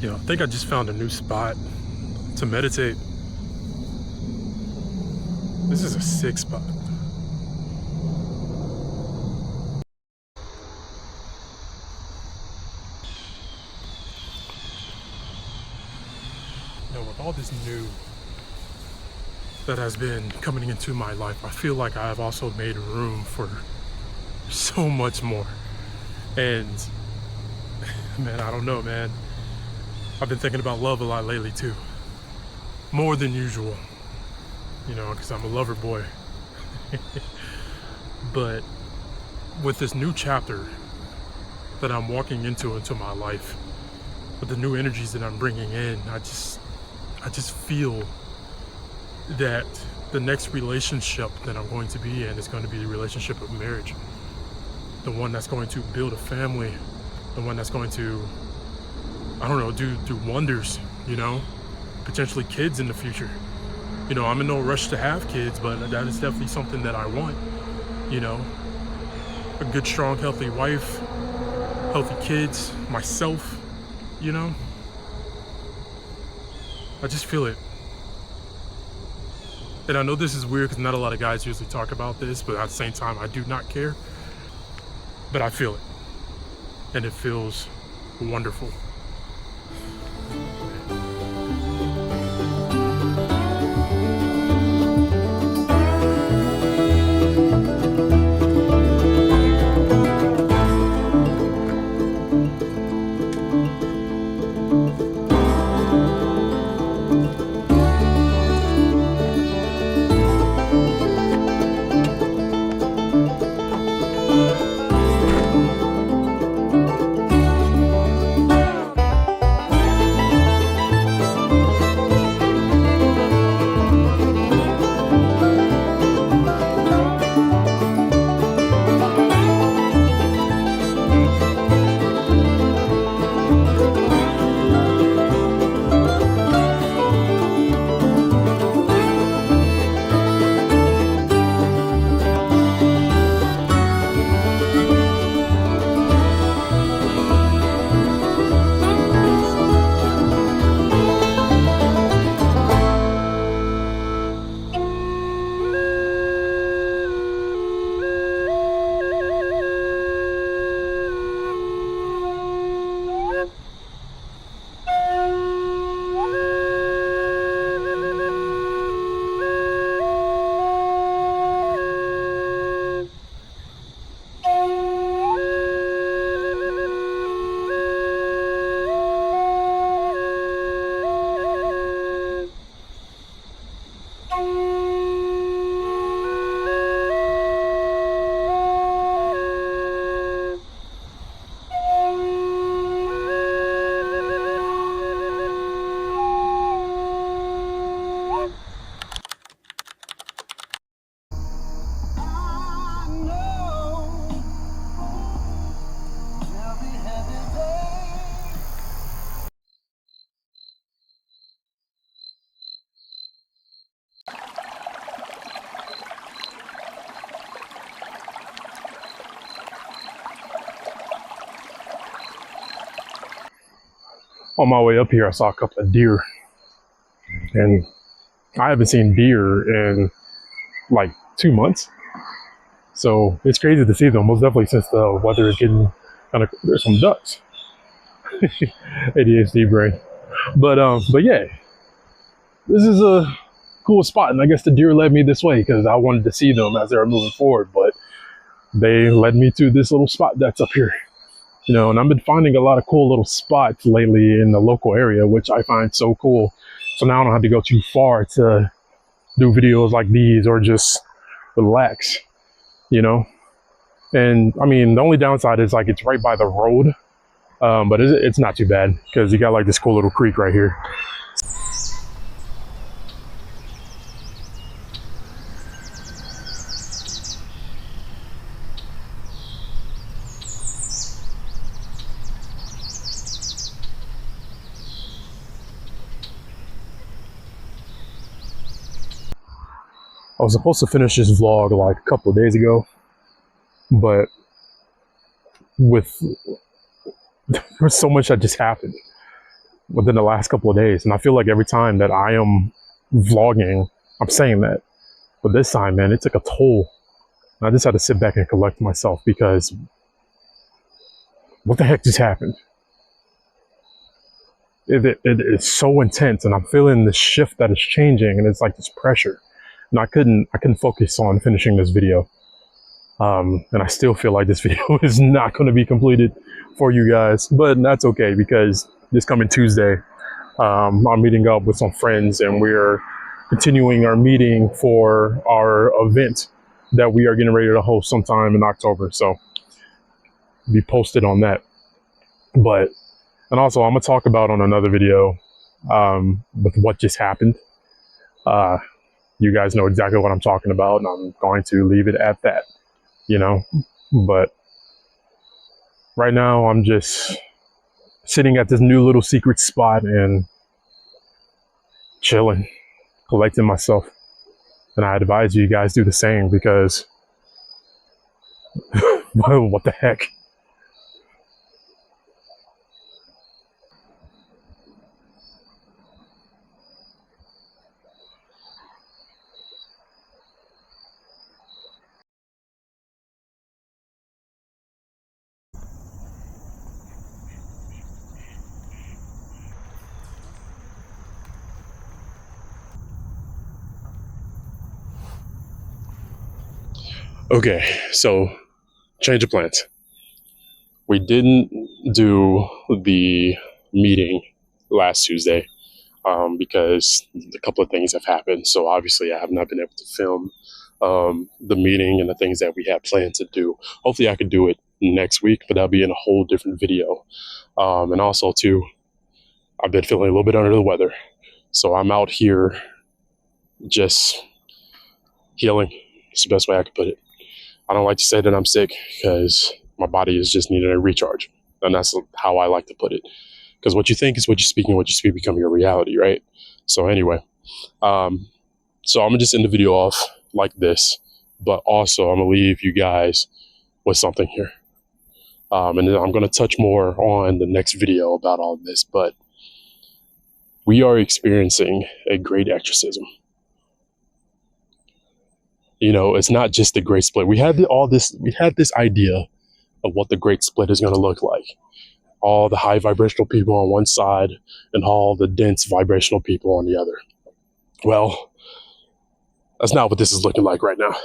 Yo, I think I just found a new spot to meditate. This is a sick spot. You know, with all this new that has been coming into my life, I feel like I have also made room for so much more. And man, I don't know, man. I've been thinking about love a lot lately too. More than usual, you know, because I'm a lover boy. But with this new chapter that I'm walking into my life, with the new energies that I'm bringing in, I just feel that the next relationship that I'm going to be in is going to be the relationship of marriage. The one that's going to build a family, the one that's going to, I don't know, do wonders, you know, potentially kids in the future. You know, I'm in no rush to have kids, but that is definitely something that I want, you know, a good, strong, healthy wife, healthy kids, myself, you know. I just feel it. And I know this is weird because not a lot of guys usually talk about this, but at the same time, I do not care. But I feel it. And it feels wonderful. On my way up here, I saw a couple of deer, and I haven't seen deer in like 2 months. So it's crazy to see them, most definitely since the weather is getting kind of, there's some ducks. ADHD brain. But yeah, this is a cool spot, and I guess the deer led me this way because I wanted to see them as they were moving forward, but they led me to this little spot that's up here. You know, and I've been finding a lot of cool little spots lately in the local area, which I find so cool. So now I don't have to go too far to do videos like these or just relax, you know. And I mean, the only downside is like it's right by the road, but it's not too bad because you got like this cool little creek right here. I was supposed to finish this vlog like a couple of days ago, but there's so much that just happened within the last couple of days. And I feel like every time that I am vlogging, I'm saying that. But this time, man, it took a toll. And I just had to sit back and collect myself because what the heck just happened? It's so intense, and I'm feeling the shift that is changing, and it's like this pressure. And I couldn't focus on finishing this video. And I still feel like this video is not going to be completed for you guys, but that's okay because this coming Tuesday, I'm meeting up with some friends and we're continuing our meeting for our event that we are getting ready to host sometime in October. So be posted on that. And also I'm going to talk about on another video with what just happened. You guys know exactly what I'm talking about, and I'm going to leave it at that, you know. But right now I'm just sitting at this new little secret spot and chilling, collecting myself. And I advise you guys do the same because what the heck? Okay, so change of plans. We didn't do the meeting last Tuesday because a couple of things have happened. So obviously I have not been able to film the meeting and the things that we had planned to do. Hopefully I could do it next week, but that'll be in a whole different video. And also too, I've been feeling a little bit under the weather. So I'm out here just healing. It's the best way I could put it. I don't like to say that I'm sick because my body is just needing a recharge. And that's how I like to put it. Because what you think is what you speak, and what you speak become your reality, right? So anyway, so I'm going to just end the video off like this. But also, I'm going to leave you guys with something here. And then I'm going to touch more on the next video about all of this. But we are experiencing a great exorcism. You know, it's not just the great split. We had this idea of what the great split is going to look like. All the high vibrational people on one side and all the dense vibrational people on the other. Well, that's not what this is looking like right now.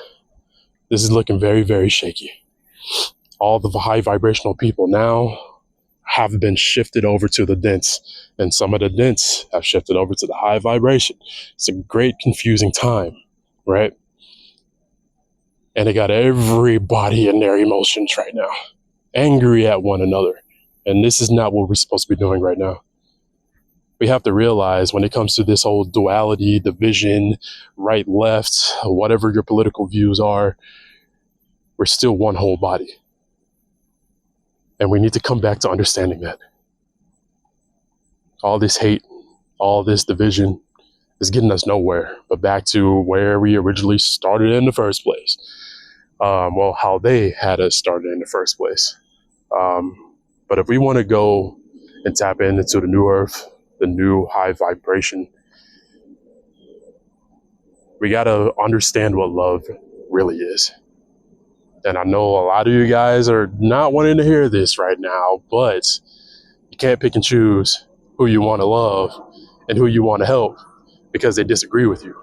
This is looking very, very shaky. All the high vibrational people now have been shifted over to the dense, and some of the dense have shifted over to the high vibration. It's a great confusing time, right? And they got everybody in their emotions right now, angry at one another. And this is not what we're supposed to be doing right now. We have to realize when it comes to this whole duality, division, right, left, whatever your political views are, we're still one whole body. And we need to come back to understanding that. All this hate, all this division is getting us nowhere, but back to where we originally started in the first place. Well, how they had us started in the first place. But if we want to go and tap into the new earth, the new high vibration, we got to understand what love really is. And I know a lot of you guys are not wanting to hear this right now, but you can't pick and choose who you want to love and who you want to help because they disagree with you.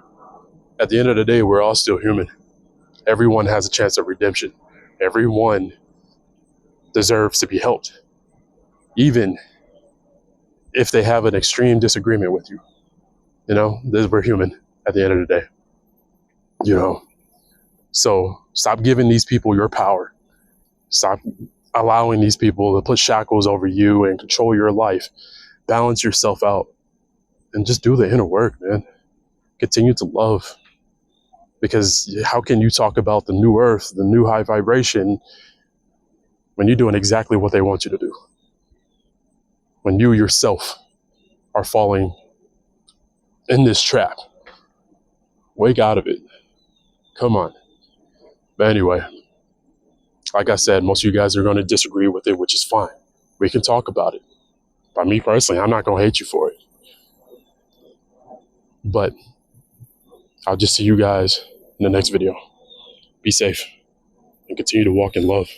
At the end of the day, we're all still human. Everyone has a chance of redemption. Everyone deserves to be helped, even if they have an extreme disagreement with you. You know, we're human at the end of the day. You know, so stop giving these people your power. Stop allowing these people to put shackles over you and control your life. Balance yourself out and just do the inner work, man. Continue to love. Because how can you talk about the new earth, the new high vibration, when you're doing exactly what they want you to do? When you yourself are falling in this trap. Wake out of it. Come on. But anyway, like I said, most of you guys are going to disagree with it, which is fine. We can talk about it. By me personally, I'm not going to hate you for it. But I'll just see you guys in the next video. Be safe and continue to walk in love.